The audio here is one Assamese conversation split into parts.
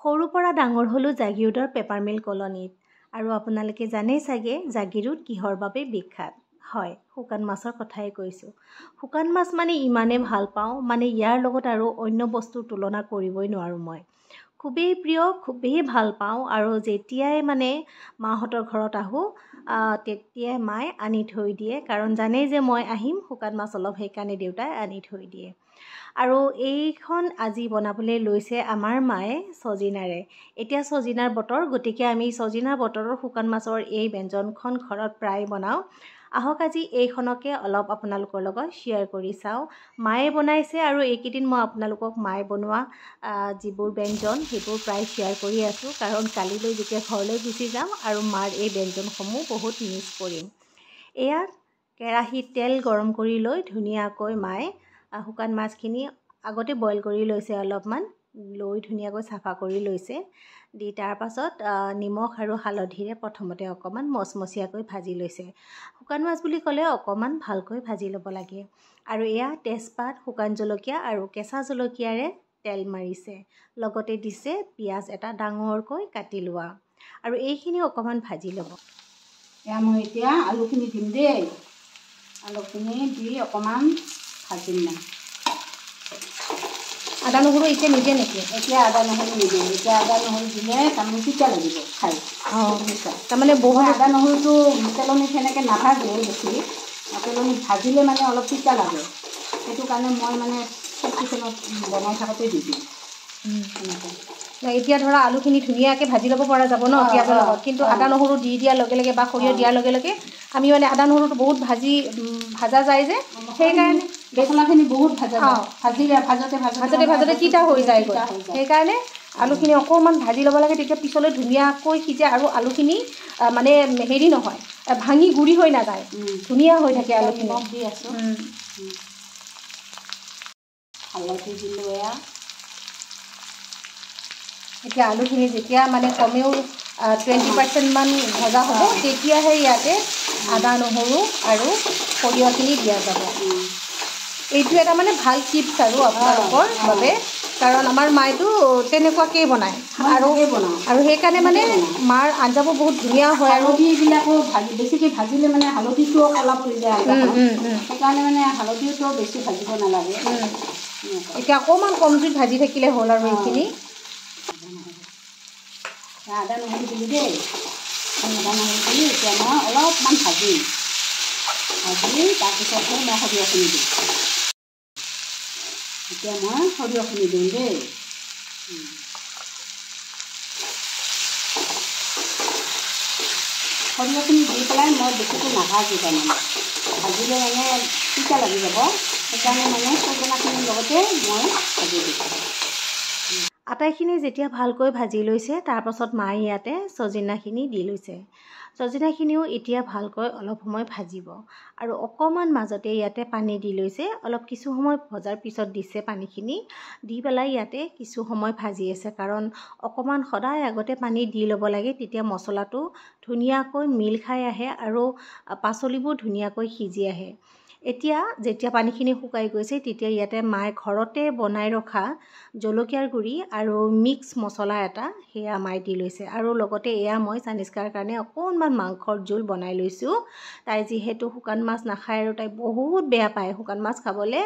সৰুৰ পৰা ডাঙৰ হ'লো জাগিৰোডৰ পেপাৰ মিল কলনীত আৰু আপোনালোকে জানেই চাগে জাগিৰোড কিহৰ বাবে বিখ্যাত। হয়, শুকান মাছৰ কথাই কৈছোঁ। শুকান মাছ মানে ইমানেই ভাল পাওঁ, মানে ইয়াৰ লগত আৰু অন্য বস্তুৰ তুলনা কৰিবই নোৱাৰোঁ মই। খুবেই প্ৰিয়, খুবেই ভাল পাওঁ আৰু যেতিয়াই মানে মাহঁতৰ ঘৰত আহোঁ তেতিয়াই মায়ে আনি থৈ দিয়ে, কাৰণ জানেই যে মই আহিম, শুকান মাছ অলপ সেইকাৰণে দেউতাই আনি থৈ দিয়ে। আৰু এইখন আজি বনাবলৈ লৈছে আমাৰ মায়ে চজিনাৰে। এতিয়া চজিনাৰ বতৰ, গতিকে আমি চজিনাৰ বতৰৰ শুকান মাছৰ এই ব্যঞ্জনখন ঘৰত প্ৰায় বনাওঁ। আহক আজি এইখনকে অলপ আপোনালোকৰ লগত শ্বেয়াৰ কৰি চাওঁ। মায়ে বনাইছে আৰু এইকেইদিন মই আপোনালোকক মায়ে বনোৱা যিবোৰ ব্যঞ্জন সেইবোৰ প্ৰায় শ্বেয়াৰ কৰি আছোঁ, কাৰণ কালিলৈ যেতিয়া ঘৰলৈ গুচি যাম আৰু মাৰ এই ব্যঞ্জনসমূহ বহুত মিছ কৰিম। এয়া কেৰাহীত তেল গৰম কৰি লৈ ধুনীয়াকৈ মায়ে শুকান মাছখিনি আগতে বইল কৰি লৈছে, অলপমান লৈ ধুনীয়াকৈ চাফা কৰি লৈছে। দি তাৰ পাছত নিমখ আৰু হালধিৰে প্ৰথমতে অকণমান মচমচীয়াকৈ ভাজি লৈছে। শুকান মাছ বুলি ক'লে অকণমান ভালকৈ ভাজি ল'ব লাগে। আৰু এয়া তেজপাত, শুকান জলকীয়া আৰু কেঁচা জলকীয়াৰে তেল মাৰিছে, লগতে দিছে পিঁয়াজ এটা ডাঙৰকৈ কাটি লোৱা, আৰু এইখিনি অকণমান ভাজি ল'ব। এয়া মই এতিয়া আলুখিনি দিম দেই। আলুখিনি দি অকণমান ভাজিম না। আদা নহৰু এতিয়া নিদিয়ে নেকি? এতিয়া আদা নহৰু নিদিওঁ। এতিয়া আদা নহৰু দিলে তাৰমানে তিতা লাগিব খাই। তাৰমানে বহুত আদা নহৰুটো তেলনিত সেনেকৈ নাভাজে বেছি, তেলনিত ভাজিলে মানে অলপ তিতা লাগে। সেইটো কাৰণে মই মানে কিচেনত বনাই থাকোঁতে দি দিওঁ সেনেকৈ। এতিয়া ধৰা আলুখিনি ধুনীয়াকৈ ভাজি ল'ব পৰা যাব ন পিঁয়াজৰ লগত, কিন্তু আদা নহৰু দি দিয়াৰ লগে লগে বা সৰিয়হ দিয়াৰ লগে লগে আমি মানে আদা নহৰুটো বহুত ভাজা যায় যে, সেইকাৰণে মছলাখিনি বহুত ভাজতে ভাজতে তিতা হৈ যায়গৈ। সেইকাৰণে আলুখিনি অকণমান ভাজি ল'ব লাগে, তেতিয়া পিছলৈ ধুনীয়াকৈ সিজে আৰু আলুখিনি মানে হেৰি নহয়, ভাঙি গুৰি হৈ নাযায়, ধুনীয়া হৈ থাকে আলুখিনি। দি আছোঁ হালধি দিলোঁ। এতিয়া আলুখিনি যেতিয়া মানে কমেও 20% মান ভজা হ'ব, তেতিয়াহে ইয়াতে আদা নহৰু আৰু সৰিয়হখিনি দিয়া যাব। এইটো এটা মানে ভাল টিপছ আৰু আপোনালোকৰ বাবে, কাৰণ আমাৰ মায়েতো তেনেকুৱাকেই বনায় আৰু সেইকাৰণে মানে মাৰ আঞ্জাবোৰ বহুত ধুনীয়া হয়। আৰু হালধিবিলাকো বেছিকৈ ভাজিলে মানে হালধিটোও ক'লা পৰি যায়, সেইকাৰণে মানে হালধিটো বেছি ভাজিব নালাগে। এতিয়া অকণমান কম জুইত ভাজি থাকিলে হ'ল আৰু এইখিনি। আদা নহৰু দিলোঁ দেই। আদা নহৰু দি এতিয়া মই অলপমান ভাজি তাৰপিছতহে মই সৰিয়হখিনি দিম। এতিয়া মই সৰিয়হখিনি দিম দেই। সৰিয়হখিনি দি পেলাই মই বেছিকৈ নাভাজোঁ, তাৰমানে ভাজিলে মানে তিতা লাগি যাব, সেইকাৰণে মানে চজিনাখিনিৰ লগতে মই ভাজি দিছোঁ। আটাইখিনি যেতিয়া ভালকৈ ভাজি লৈছে, তাৰপাছত মায়ে ইয়াতে চজিনাখিনি দি লৈছে। চজিনাখিনিও এতিয়া ভালকৈ অলপ সময় ভাজিব আৰু অকণমান মাজতে ইয়াতে পানী দি লৈছে। অলপ কিছু সময় ভজাৰ পিছত দিছে পানীখিনি, দি পেলাই ইয়াতে কিছু সময় ভাজি আছে, কাৰণ অকণমান সদায় আগতে পানী দি ল'ব লাগে, তেতিয়া মছলাটো ধুনীয়াকৈ মিল খাই আহে আৰু পাচলিবোৰ ধুনীয়াকৈ সিজি আহে। এতিয়া যেতিয়া পানীখিনি শুকাই গৈছে, তেতিয়া ইয়াতে মায়ে ঘৰতে বনাই ৰখা জলকীয়াৰ গুড়ি আৰু মিক্স মছলা এটা সেয়া মায়ে দি লৈছে, আৰু লগতে এয়া মই চানিস্কাৰ কাৰণে অকণমান মাংসৰ জোল বনাই লৈছোঁ। তাই যিহেতু শুকান মাছ নাখায় আৰু তাই বহুত বেয়া পায় শুকান মাছ খাবলৈ,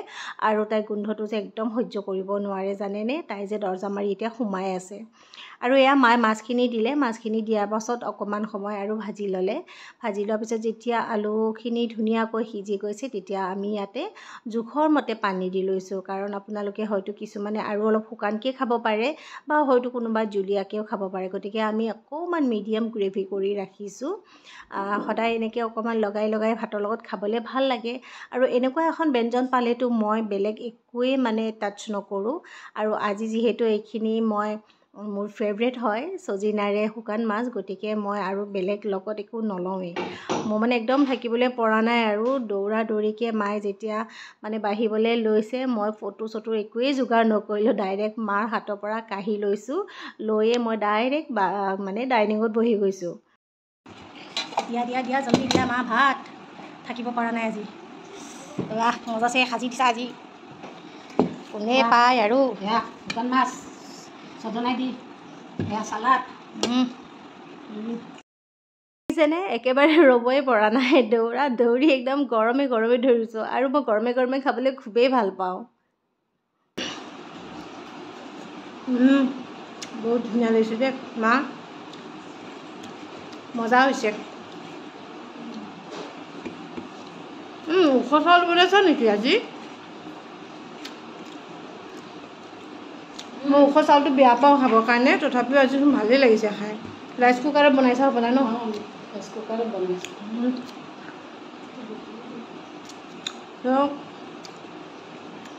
আৰু তাই গোন্ধটো যে একদম সহ্য কৰিব নোৱাৰে জানেনে, তাই যে দৰজা মাৰি এতিয়া সোমাই আছে। আৰু এয়া মায়ে মাছখিনি দিলে, মাছখিনি দিয়াৰ পাছত অকণমান সময় আৰু ভাজি ল'লে। ভাজি লোৱাৰ পিছত যেতিয়া আলুখিনি ধুনীয়াকৈ সিজি গৈছে, তেতিয়া আমি ইয়াতে জোখৰ মতে পানী দি লৈছোঁ, কাৰণ আপোনালোকে হয়তো কিছুমানে আৰু অলপ শুকানকৈ খাব পাৰে বা হয়তো কোনোবা জুলীয়াকৈও খাব পাৰে, গতিকে আমি অকণমান মিডিয়াম গ্ৰেভি কৰি ৰাখিছোঁ। সদায় এনেকৈ অকণমান লগাই লগাই ভাতৰ লগত খাবলৈ ভাল লাগে। আৰু এনেকুৱা এখন ব্যঞ্জন পালেতো মই বেলেগ একোৱেই মানে টাচ নকৰোঁ। আৰু আজি যিহেতু এইখিনি মোৰ ফেভৰেট হয়, চজিনাৰে শুকান মাছ, গতিকে মই আৰু বেলেগ লগত একো নলওঁৱেই। মোৰ মানে একদম থাকিবলৈ পৰা নাই আৰু দৌৰা দৌৰিকৈ মায়ে যেতিয়া মানে বাঢ়িবলৈ লৈছে, মই ফটো একোৱেই যোগাৰ নকৰিলোঁ, ডাইৰেক্ট মাৰ হাতৰ পৰা কাঢ়ি লৈছোঁ, লৈয়ে মই ডাইৰেক্ট মানে ডাইনিঙত বহি গৈছোঁ। দিয়া জলদি দিয়া মা, ভাত থাকিব পৰা নাই আজি। মজাছে সাজি দিছা আজি, কোনে পায় আৰু। শুকান মাছ চদনাই দি এয়া চালাড যেনে একেবাৰে ৰ'বই পৰা নাই দৌৰি একদম গৰমে ধৰিছোঁ আৰু মই গৰমে খাবলৈ খুবেই ভাল পাওঁ বহুত ধুনীয়া লাগিছে দেই মা মজা হৈছে ওখ চাউল বনাইছা নেকি আজি মই ওখ চাউলটো বেয়া পাওঁ খাবৰ কাৰণে তথাপিও আজি ভালেই লাগিছে খাই ৰাইচ কুকাৰত বনাইছা হ'ব নাই ন ৰাইচ কুকাৰত বনাইছোঁ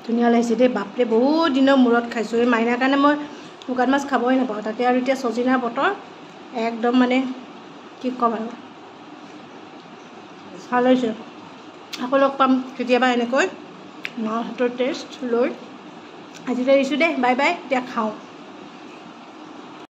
ধুনীয়া লাগিছে দেই বাপৰে বহুত দিনৰ মূৰত খাইছোঁ এই মাইনাৰ কাৰণে মই শুকান মাছ খাবই নাপাওঁ তাতে আৰু এতিয়া চজিনাৰ বতৰ একদম মানে কি ক'ম আৰু ভাল হৈছে আকৌ লগ পাম কেতিয়াবা এনেকৈ মাৰ হাতৰ টেষ্ট লৈ আজিলৈ এৰিছোঁ দেই বাই বাই এতিয়া খাওঁ